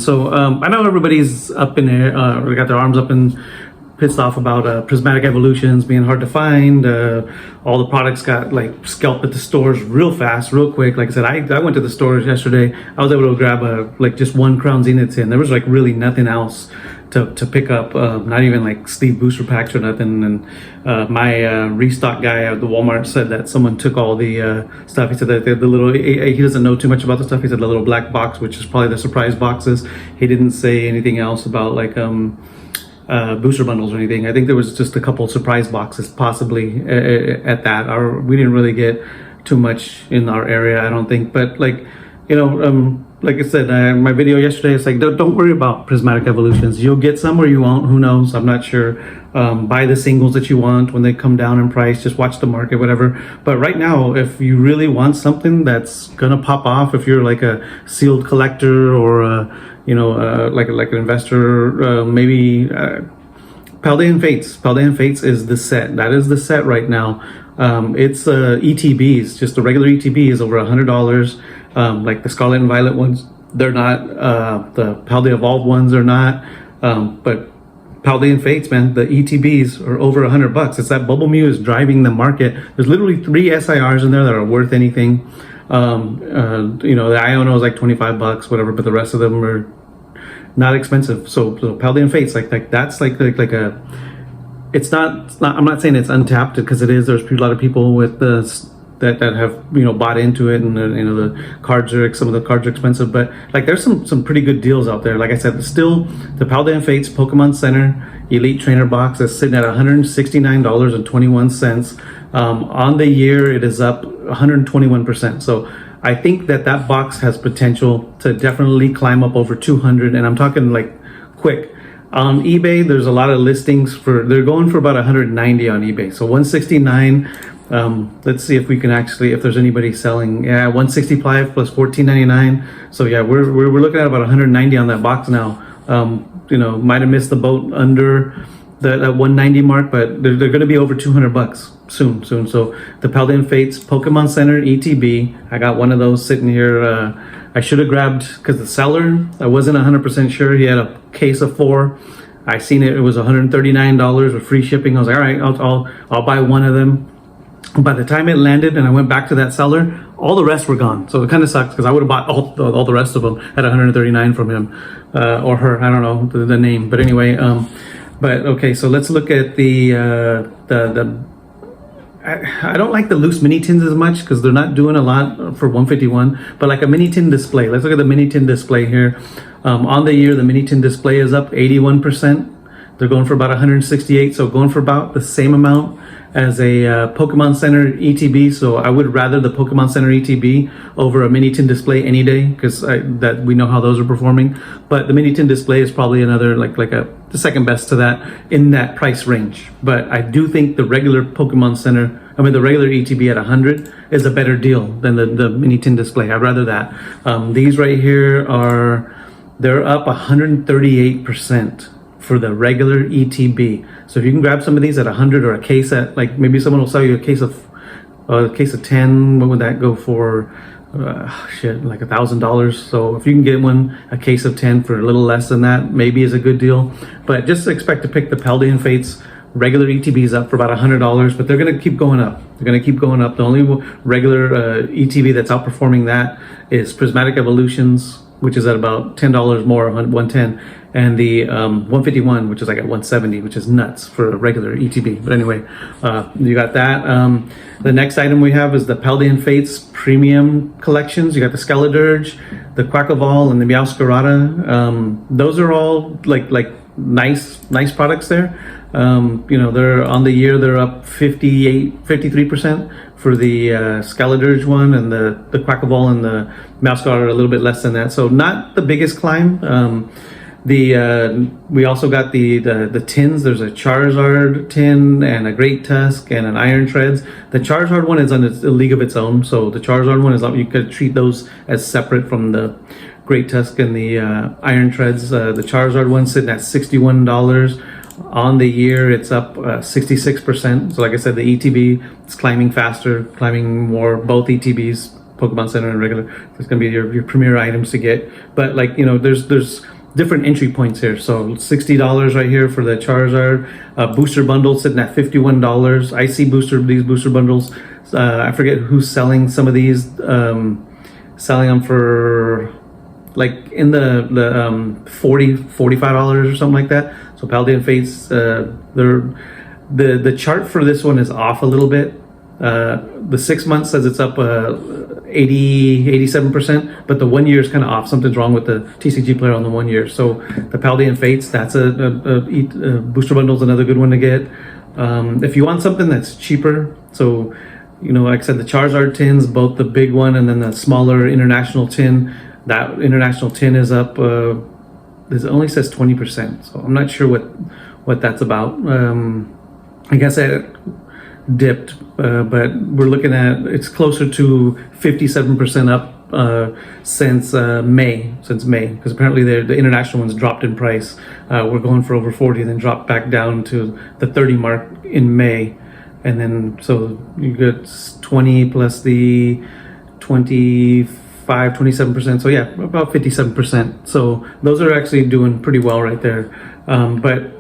So I know everybody's up in there, we got their arms up and pissed off about Prismatic Evolutions being hard to find. All the products got like scalped at the stores real fast, real quick. Like I said, I went to the stores yesterday. I was able to grab like just one Crown Zenith tin. There was like really nothing else to pick up, not even like sleeve booster packs or nothing. And my restock guy at the Walmart said that someone took all the stuff. He said that the little, he doesn't know too much about the stuff. He said the little black box, which is probably the surprise boxes. He didn't say anything else about like booster bundles or anything. I think there was just a couple surprise boxes possibly at that. We didn't really get too much in our area, I don't think. But like, you know, like I said, my video yesterday, it's like, don't worry about Prismatic Evolutions. You'll get some or you won't, who knows, I'm not sure. Buy the singles that you want when they come down in price, just watch the market, whatever. But right now, if you really want something that's gonna pop off, if you're like a sealed collector or you know, like an investor, maybe Paldean Fates. Paldean Fates is the set. That is the set right now. It's ETBs, just the regular ETB is over $100. Like the Scarlet and Violet ones, they're not. The Paldean Evolved ones are not. But Paldean Fates, man, the ETBs are over $100. It's that Bubble Mew is driving the market. There's literally 3 SIRs in there that are worth anything. You know, the Iono is like $25, whatever, but the rest of them are not expensive. So Paldean Fates, like that's like a. It's not. I'm not saying it's untapped because it is. There's a lot of people with that have, you know, bought into it, and you know, the cards are, some of the cards are expensive, but like there's some pretty good deals out there. Like I said, still the Paldean Fates Pokemon Center Elite Trainer box is sitting at $169.21. On the year, it is up 121%. So I think that box has potential to definitely climb up over 200, and I'm talking like quick. On eBay, there's a lot of listings they're going for about 190 on eBay. So 169. Let's see if we can actually, if there's anybody selling. Yeah, 165 plus $14.99. So yeah, we're looking at about 190 on that box now. You know, might have missed the boat under that 190 mark, but they're going to be over $200 soon. So the Paldean Fates Pokemon Center ETB, I got one of those sitting here. I should have grabbed, because the seller, I wasn't 100% sure. He had a case of 4. I seen it. It was $139 with free shipping. I was like, all right, I'll buy one of them. By the time it landed and I went back to that seller, all the rest were gone. So it kind of sucks because I would have bought all the rest of them at $139 from him or her. I don't know the name, but anyway. But okay, so let's look at I don't like the loose mini tins as much because they're not doing a lot for 151. But like a mini tin display, let's look at the mini tin display here. On the year, the mini tin display is up 81%. They're going for about 168, so going for about the same amount as a Pokemon Center ETB. So I would rather the Pokemon Center ETB over a mini tin display any day, because that we know how those are performing. But the mini tin display is probably another the second best to that in that price range. But I do think the regular Pokemon Center, the regular ETB at 100 is a better deal than the mini tin display. I'd rather that. These right here they're up 138%. For the regular ETB. So if you can grab some of these at 100 or a case at, like, maybe someone will sell you a case of 10, what would that go for? Like $1,000. So if you can get a case of 10 for a little less than that, maybe is a good deal. But just expect to pick the Paldean Fates regular ETBs up for about $100, but they're going to keep going up. They're going to keep going up. The only regular ETB that's outperforming that is Prismatic Evolutions, which is at about $10 more, 110, and the 151, which is like at 170, which is nuts for a regular ETB. But anyway, you got that. The next item we have is the Paldean Fates Premium Collections. You got the Skeledirge, the Quackleval, and the Meowscarada. Those are all like nice products there. You know, they're on the year, they're up 53% for the Scalpers one, and the Quackleval and the Meowscarada are a little bit less than that. So not the biggest climb. We also got the tins. There's a Charizard tin and a Great Tusk and an Iron Treads. The Charizard one is on a league of its own. So the Charizard one is, you could treat those as separate from the Great Tusk and the Iron Treads. The Charizard one's sitting at $61. On the year, it's up 66%. So like I said, the ETB is climbing faster, climbing more. Both ETBs Pokemon Center and regular. It's gonna be your premier items to get. But like, you know, there's different entry points here. So $60 right here for the Charizard. Booster bundle sitting at $51. I see these booster bundles. I forget who's selling some of these. Selling them for like in the $45 or something like that. So Paldean Fates, the chart for this one is off a little bit. The 6 months says it's up 87%, but the 1 year is kind of off. Something's wrong with the TCG player on the 1 year. So the Paldean Fates, that's a booster bundle is another good one to get. If you want something that's cheaper, so you know, like I said, the Charizard tins, both the big one and then the smaller international tin. That international tin is up. It only says 20%, so I'm not sure what that's about. I guess it dipped, but we're looking at it's closer to 57% up since May, because apparently the international ones dropped in price. We're going for over 40, then dropped back down to the 30 mark in May, and then so you get 20 plus the 27%. So yeah, about 57%. So those are actually doing pretty well right there. But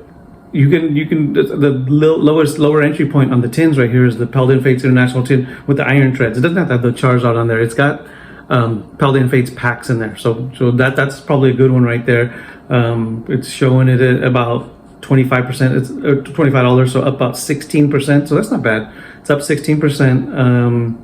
you can the lower entry point on the tins right here is the Paldean Fates International tin with the iron treads. It doesn't have to have the Charizard on there. It's got Paldean Fates packs in there. So that's probably a good one right there. It's showing it at about 25%. It's $25, so up about 16%. So that's not bad. It's up 16%.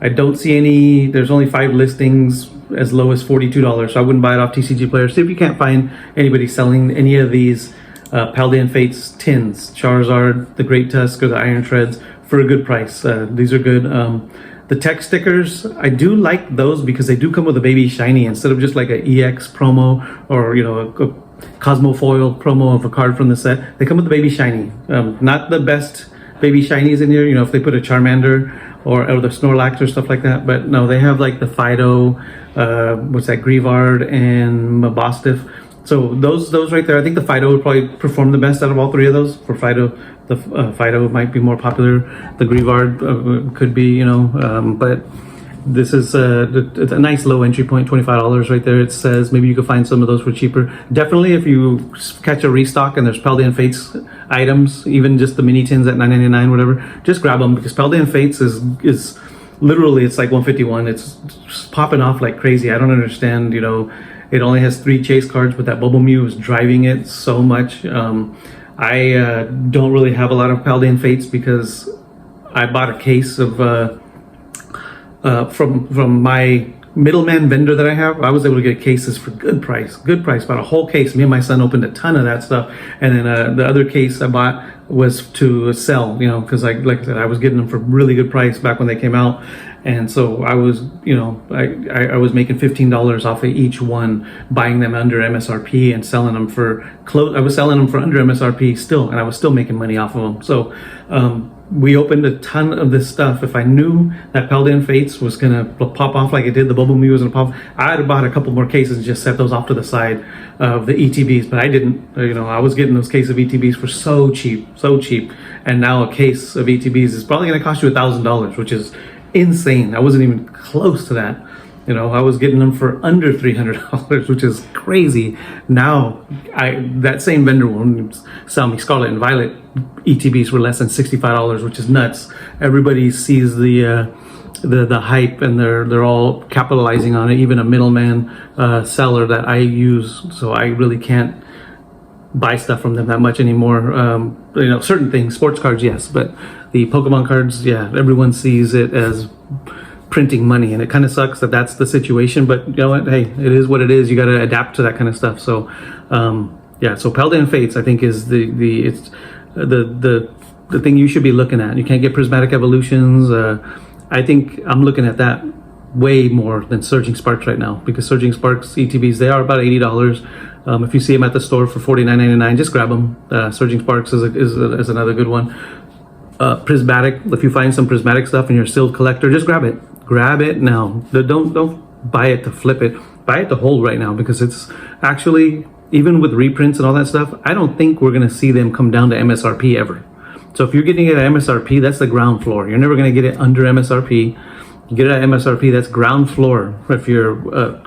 I don't see any. There's only 5 listings as low as $42, so I wouldn't buy it off TCG Player. See if you can't find anybody selling any of these Paldean Fates tins, Charizard, the Great Tusk, or the Iron Treads for a good price. These are good. The tech stickers, I do like those because they do come with a baby shiny instead of just like a EX promo or, you know, a Cosmo foil promo of a card from the set. They come with the baby shiny. Not the best baby shinies in here, you know, if they put a Charmander or the Snorlax or stuff like that, but no, they have like the Fido, what's that, Grievard and Mabostiff. So those right there, I think the Fido would probably perform the best out of all 3 of those. For Fido, the Fido might be more popular. The Grievard could be, you know, but this is it's a nice low entry point, $25 right there. It says maybe you could find some of those for cheaper. Definitely, if you catch a restock and there's Paldean Fates items, even just the mini tins at $9.99, whatever, just grab them because Paldean Fates is literally, it's like 151. It's just popping off like crazy. I don't understand, you know. It only has 3 chase cards, but that Bubble Mew is driving it so much. I don't really have a lot of Paldean Fates because I bought a case of from my middleman vendor that I have. I was able to get cases for good price, about a whole case. Me and my son opened a ton of that stuff, and then the other case I bought was to sell, you know, because like I said, I was getting them for really good price back when they came out. And so I was, you know, I was making $15 off of each one, buying them under MSRP and selling them for I was selling them for under MSRP still, and I was still making money off of them. So we opened a ton of this stuff. If I knew that Paldean Fates was gonna pop off like it did, the Bubble Mew was gonna pop, I'd have bought a couple more cases and just set those off to the side of the ETBs, but I didn't. You know, I was getting those cases of ETBs for so cheap, and now a case of ETBs is probably gonna cost you $1,000, which is insane. I wasn't even close to that. You know, I was getting them for under $300, which is crazy. Now, that same vendor will sell me Scarlet and Violet ETBs for less than $65, which is nuts. Everybody sees the hype, and they're all capitalizing on it. Even a middleman seller that I use, so I really can't buy stuff from them that much anymore. You know, certain things, sports cards, yes, but the Pokemon cards, yeah, everyone sees it as printing money, and it kind of sucks that that's the situation, but you know what, hey, it is what it is. You got to adapt to that kind of stuff. So yeah, so Paldean Fates I think is the thing you should be looking at. You can't get Prismatic Evolutions. I think I'm looking at that way more than Surging Sparks right now, because Surging Sparks ETBs, they are about $80. If you see them at the store for $49.99, just grab them. Surging Sparks is another good one. Prismatic, if you find some Prismatic stuff and you're still a collector, just grab it. Grab it now. Don't buy it to flip it. Buy it to hold right now, because it's actually, even with reprints and all that stuff, I don't think we're going to see them come down to MSRP ever. So if you're getting it at MSRP, that's the ground floor. You're never going to get it under MSRP. Get it at MSRP. That's ground floor. If you're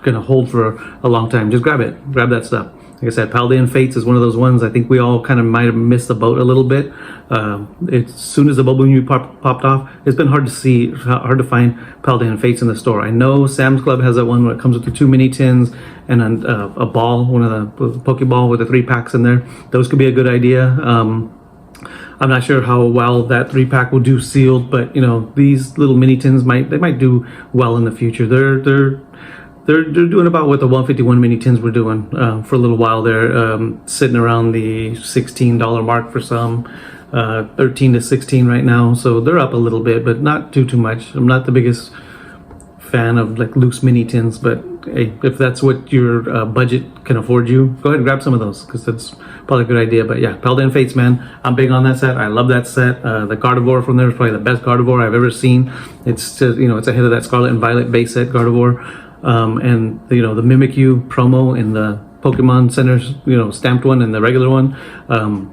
gonna hold for a long time, just grab it. Grab that stuff. Like I said, Paldean Fates is one of those ones. I think we all kind of might have missed the boat a little bit. As soon as the bubble new popped off, it's been hard to find Paldean Fates in the store. I know Sam's Club has that one where it comes with the 2 mini tins and a ball, one of the Pokeball with the 3 packs in there. Those could be a good idea. I'm not sure how well that 3-pack will do sealed, but you know, these little mini tins might do well in the future. They're doing about what the 151 mini tins were doing for a little while there, sitting around the $16 mark for some, 13 to 16 right now. So they're up a little bit, but not too much. I'm not the biggest fan of like loose mini tins, but hey, if that's what your budget can afford you, go ahead and grab some of those, because that's probably a good idea. But yeah, Paldean Fates, man, I'm big on that set. I love that set. The Gardevoir from there is probably the best Gardevoir I've ever seen. It's just, you know, it's ahead of that Scarlet and Violet base set Gardevoir, and you know, the Mimikyu promo in the Pokemon Centers, you know, stamped one and the regular one,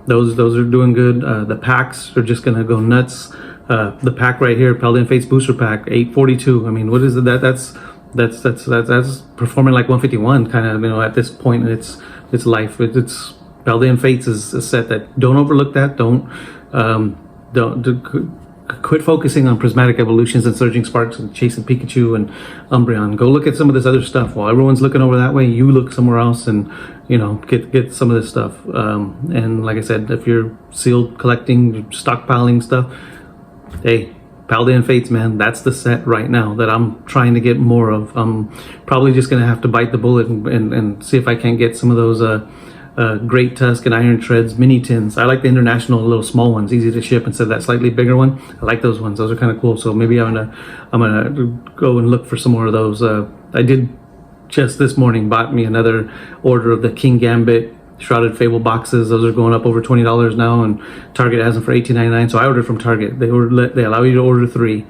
those are doing good. The packs are just gonna go nuts. The pack right here, Paldean Fates booster pack, 842. I mean, what is it? That's performing like 151 kind of, you know, at this point in its life. It's Paldean Fates is a set that, don't overlook that. Don't quit focusing on Prismatic Evolutions and Surging Sparks and Chasing Pikachu and Umbreon. Go look at some of this other stuff. While everyone's looking over that way, you look somewhere else and, you know, get some of this stuff. And like I said, if you're sealed collecting, stockpiling stuff, hey, Paldean Fates, man, that's the set right now that I'm trying to get more of. I'm probably just gonna have to bite the bullet and see if I can't get some of those Great Tusk and Iron Treads mini tins. I like the international little small ones, easy to ship, instead of that slightly bigger one. I like those ones. Those are kind of cool. So maybe I'm gonna go and look for some more of those. I did just this morning bought me another order of the King Gambit Shrouded Fable boxes. Those are going up over $20 now, and Target has them for $18.99. So I ordered from Target. They allow you to order 3.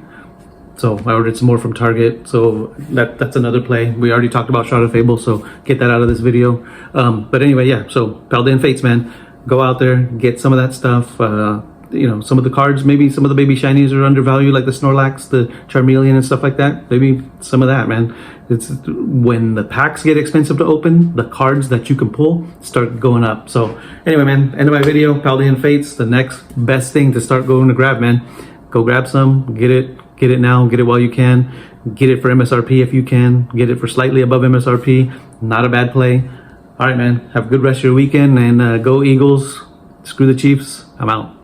So I ordered some more from Target. So that's another play. We already talked about Shrouded Fable, so get that out of this video. But anyway, yeah. So Paldean Fates, man, go out there, get some of that stuff. You know, some of the cards, maybe some of the baby shinies are undervalued, like the Snorlax, the Charmeleon, and stuff like that. Maybe some of that, man. It's when the packs get expensive to open, the cards that you can pull start going up. So anyway, man, end of my video. Paldean Fates, the next best thing to start going to grab, man. Go grab some, get it now, get it while you can. Get it for MSRP if you can. Get it for slightly above MSRP. Not a bad play. All right, man. Have a good rest of your weekend, and go Eagles. Screw the Chiefs. I'm out.